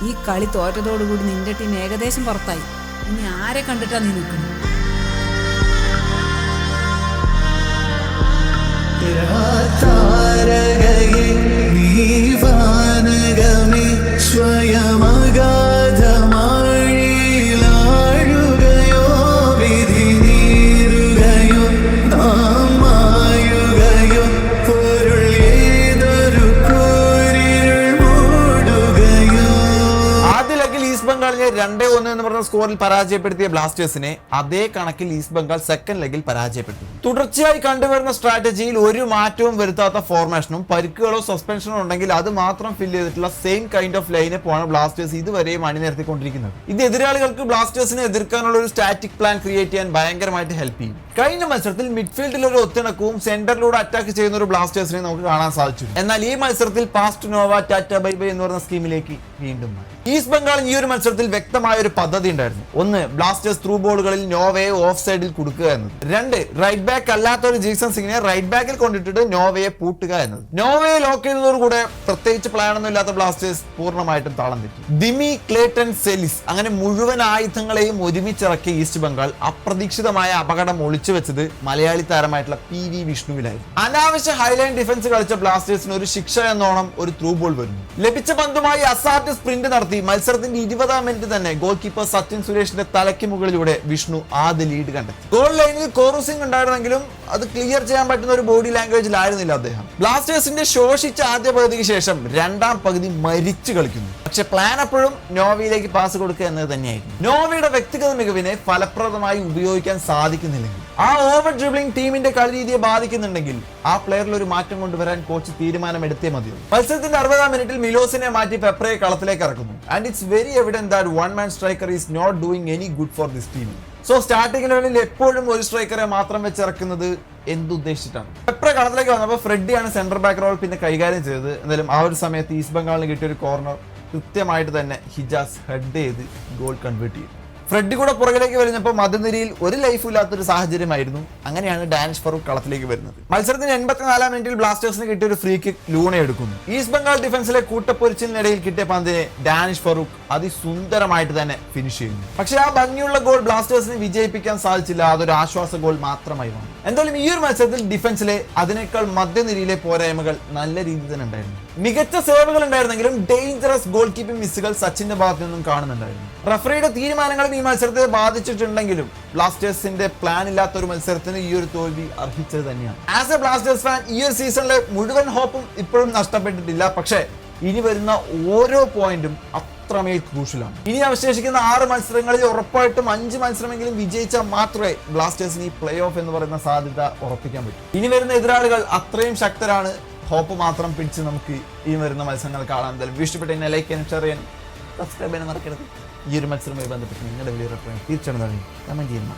ഈ കളി തോറ്റതോടുകൂടി നിന്റെ ടീം ഏകദേശം പുറത്തായി. ഇനി ആരെ കണ്ടിട്ടാ നീ നിൽക്കുന്നത്? ബംഗാളിനെ 2-1 എന്ന് പറഞ്ഞ സ്കോറിൽ പരാജയപ്പെടുത്തിയ ബ്ലാസ്റ്റേഴ്സിനെ അതേ കണക്കിൽ ഈസ്റ്റ് ബംഗാൾ സെക്കൻഡ് ലെഗിൽ പരാജയപ്പെട്ടു. തുടർച്ചയായി കണ്ടുവരുന്ന സ്ട്രാറ്റജിയിൽ ഒരു മാറ്റവും വരുത്താത്ത ഫോർമേഷനും പരിക്കുകളോ സസ്പെൻഷനോ ഉണ്ടെങ്കിൽ അത് മാത്രം ഫില്ല് ചെയ്തിട്ടുള്ള സെയിം കൈൻഡ് ഓഫ് ലൈനപ്പ് ആണ് ബ്ലാസ്റ്റേഴ്സ് ഇതുവരെയും അണിനിരത്തിക്കൊണ്ടിരിക്കുന്നത്. ഇത് എതിരാളികൾക്ക് ബ്ലാസ്റ്റേഴ്സിനെ എതിർക്കാനുള്ള ഒരു സ്റ്റാറ്റിക് പ്ലാൻ ക്രിയേറ്റ് ചെയ്യാൻ ഭയങ്കരമായിട്ട് ഹെൽപ്പ് ചെയ്യും. കഴിഞ്ഞ മത്സരത്തിൽ മിഡ്ഫീൽഡിൽ ഒരു ഒത്തിണക്കവും സെന്ററിലൂടെ അറ്റാക്ക് ചെയ്യുന്ന ഒരു ബ്ലാസ്റ്റേഴ്സിനെ നമുക്ക് കാണാൻ സാധിച്ചു. എന്നാൽ ഈ മത്സരത്തിൽ പാസ്റ്റ് നോവ ടാറ്റ ബൈ ബൈ എന്ന് പറഞ്ഞ സ്കീമിലേക്ക് വീണ്ടും ഈസ്റ്റ് ബംഗാൾ ഈ ഒരു മത്സരത്തിൽ വ്യക്തമായ ഒരു പദ്ധതി ഉണ്ടായിരുന്നു. ഒന്ന്, ബ്ലാസ്റ്റേഴ്സ് ത്രൂ ബോളുകളിൽ നോവയെ ഓഫ് സൈഡിൽ കൊടുക്കുക എന്നത്. 2, റൈറ്റ് ബാക്ക് അല്ലാത്ത ഒരു ജീസൺ സിംഗിനെ റൈറ്റ് ബാക്കിൽ കൊണ്ടിട്ടിട്ട് നോവയെ പൂട്ടുക എന്നത്. നോവയെ ലോക്ക് ചെയ്യുന്നതോടുകൂടെ പ്രത്യേകിച്ച് പ്ലാനൊന്നും ഇല്ലാത്ത ബ്ലാസ്റ്റേഴ്സ് പൂർണ്ണമായിട്ടും താളം തെറ്റി. ദിമി, ക്ലേറ്റൺ, സെലിസ് അങ്ങനെ മുഴുവൻ ആയുധങ്ങളെയും ഒരുമിച്ചിറക്കിയ ഈസ്റ്റ് ബംഗാൾ അപ്രതീക്ഷിതമായ അപകടം ഒളിച്ചു വെച്ചത് മലയാളി താരമായിട്ടുള്ള PV വിഷ്ണുവിലായിരുന്നു. അനാവശ്യ ഹൈലൈൻ ഡിഫൻസ് കളിച്ച ബ്ലാസ്റ്റേഴ്സിന് ഒരു ശിക്ഷ എന്നോണം ഒരു ത്രൂ ബോൾ വരുന്നു. ലഭിച്ച പന്തുമായി അസാർട്ട് സ്പ്രിന്റ് നടത്തി മത്സരത്തിന്റെ 20-ാം മിനിറ്റ് തന്നെ ഗോൾ കീപ്പർ സച്ചിൻ സുരേഷിന്റെ തലയ്ക്ക് മുകളിലൂടെ വിഷ്ണു ആദ്യ ലീഡ് കണ്ടെത്തി. ഗോൾ ലൈനിൽ കോറുസിംഗ് ഉണ്ടായിരുന്നെങ്കിലും അത് ക്ലിയർ ചെയ്യാൻ പറ്റുന്ന ഒരു ബോഡി ലാംഗ്വേജിലായിരുന്നില്ല അദ്ദേഹം. ബ്ലാസ്റ്റേഴ്സിന്റെ ശോഷിച്ച ആദ്യ പകുതിക്ക് ശേഷം രണ്ടാം പകുതി മരിച്ചു കളിക്കുന്നു. പക്ഷെ പ്ലാൻ അപ്പോഴും നോവയിലേക്ക് പാസ് കൊടുക്കുക എന്നത് തന്നെയായിരുന്നു. നോവയുടെ വ്യക്തിഗത മികവിനെ ഫലപ്രദമായി ഉപയോഗിക്കാൻ സാധിക്കുന്നില്ലെങ്കിൽ, ആ ഓവർ ഡ്രിബ്ലിംഗ് ടീമിന്റെ കളി രീതിയെ ബാധിക്കുന്നുണ്ടെങ്കിൽ ആ പ്ലെയറിൽ ഒരു മാറ്റം കൊണ്ടുവരാൻ കോച്ച് തീരുമാനമെടുത്തേ മതിയോ. മത്സരത്തിന്റെ 60-ാം മിനിറ്റിൽ മിലോസിനെ മാറ്റി പെപ്രയെ കളത്തിലേക്ക് ഇറക്കുന്നു. And it's very evident that one man striker is not doing any good for this team. So starting ലെവലിൽ എപ്പോഴും ഒരു സ്ട്രൈക്കറെ മാത്രം വെച്ചിറക്കുന്നത് എന്തുദ്ദേശിച്ചിട്ടാണ്? പെപ്ര കളത്തിലേക്ക് വന്നപ്പോൾ ഫ്രെഡിയാണ് സെന്റർ ബാക്ക് റോൾ പിന്നെ കൈകാര്യം ചെയ്തത്. എന്തായാലും ആ ഒരു സമയത്ത് ഈസ്റ്റ് ബംഗാളിന് കിട്ടിയ ഒരു കോർണർ കൃത്യമായിട്ട് തന്നെ ഹിജാസ് ഹെഡ് ചെയ്ത് ഗോൾ കൺവേർട്ട് ചെയ്തു. ഫ്രെഡി കൂടെ പുറകിലേക്ക് വരുന്നപ്പോൾ മധ്യനിരയിൽ ഒരു ലൈഫ് ഇല്ലാത്തൊരു സാഹചര്യമായിരുന്നു. അങ്ങനെയാണ് ഡാനിഷ് ഫറൂഖ് കളത്തിലേക്ക് വരുന്നത്. മത്സരത്തിന് 84-ാം മിനിറ്റിൽ ബ്ലാസ്റ്റേഴ്സിന് കിട്ടിയ ഒരു ഫ്രീ കിക്ക് ലൂണ എടുക്കുന്നു. ഈസ്റ്റ് ബംഗാൾ ഡിഫൻസിലെ കൂട്ടപ്പൊരിച്ചിനിടയിൽ കിട്ടിയ പന്തിനെ ഡാനിഷ് ഫറൂഖ് അതിസുന്ദരമായിട്ട് തന്നെ ഫിനിഷ് ചെയ്യുന്നു. പക്ഷേ ആ ഭംഗിയുള്ള ഗോൾ ബ്ലാസ്റ്റേഴ്സിന് വിജയിപ്പിക്കാൻ സാധിച്ചില്ല. അതൊരു ആശ്വാസ ഗോൾ മാത്രമായി വന്നു. എന്തായാലും ഈ ഒരു മത്സരത്തിൽ ഡിഫൻസിലെ അതിനേക്കാൾ മധ്യനിരയിലെ പോരായ്മകൾ നല്ല രീതിയിൽ തന്നെ ഉണ്ടായിരുന്നു. മികച്ച സേവുകൾ ഉണ്ടായിരുന്നെങ്കിലും ഡേഞ്ചറസ് ഗോൾ കീപ്പിംഗ് മിസ്സുകൾ സച്ചിന്റെ ഭാഗത്തു നിന്നും കാണുന്നുണ്ടായിരുന്നു. റഫറിയുടെ തീരുമാനങ്ങളും ഈ മത്സരത്തെ ബാധിച്ചിട്ടുണ്ടെങ്കിലും ബ്ലാസ്റ്റേഴ്സിന്റെ പ്ലാൻ ഇല്ലാത്ത ഒരു മത്സരത്തിന് ഈ ഒരു തോൽവി അർഹിച്ചത് തന്നെയാണ്. ആസ് എ ബ്ലാസ്റ്റേഴ്സ് ഫാൻ ഈ ഒരു സീസണിലെ മുഴുവൻ ഹോപ്പും ഇപ്പോഴും നഷ്ടപ്പെട്ടിട്ടില്ല. പക്ഷേ ഇനി വരുന്ന ഓരോ പോയിന്റും അത്രമേൽ ക്രൂഷ്യലാണ്. ഇനി അവശേഷിക്കുന്ന 6 മത്സരങ്ങളിൽ ഉറപ്പായിട്ടും 5 മത്സരമെങ്കിലും വിജയിച്ചാൽ മാത്രമേ ബ്ലാസ്റ്റേഴ്സിന് ഈ പ്ലേ ഓഫ് എന്ന് പറയുന്ന സാധ്യത ഉറപ്പിക്കാൻ പറ്റൂ. ഇനി വരുന്ന എതിരാളികൾ അത്രയും ശക്തരാണ്. ഹോപ്പ് മാത്രം പിടിച്ച് നമുക്ക് ഈ വരുന്ന മത്സരങ്ങൾ കാണാൻ. എന്തായാലും ഇഷ്ടപ്പെട്ട എന്നെ ലൈക്ക് ചെയ്യാൻ, ഷെയർ ചെയ്യാൻ, സബ്സ്ക്രൈബ് ചെയ്യാൻ മറക്കരുത്. ഈ ഒരു മത്സരവുമായി ബന്ധപ്പെട്ട് നിങ്ങളുടെ വലിയ അഭിപ്രായം തീർച്ചയായും കമന്റ് ചെയ്യുന്നു.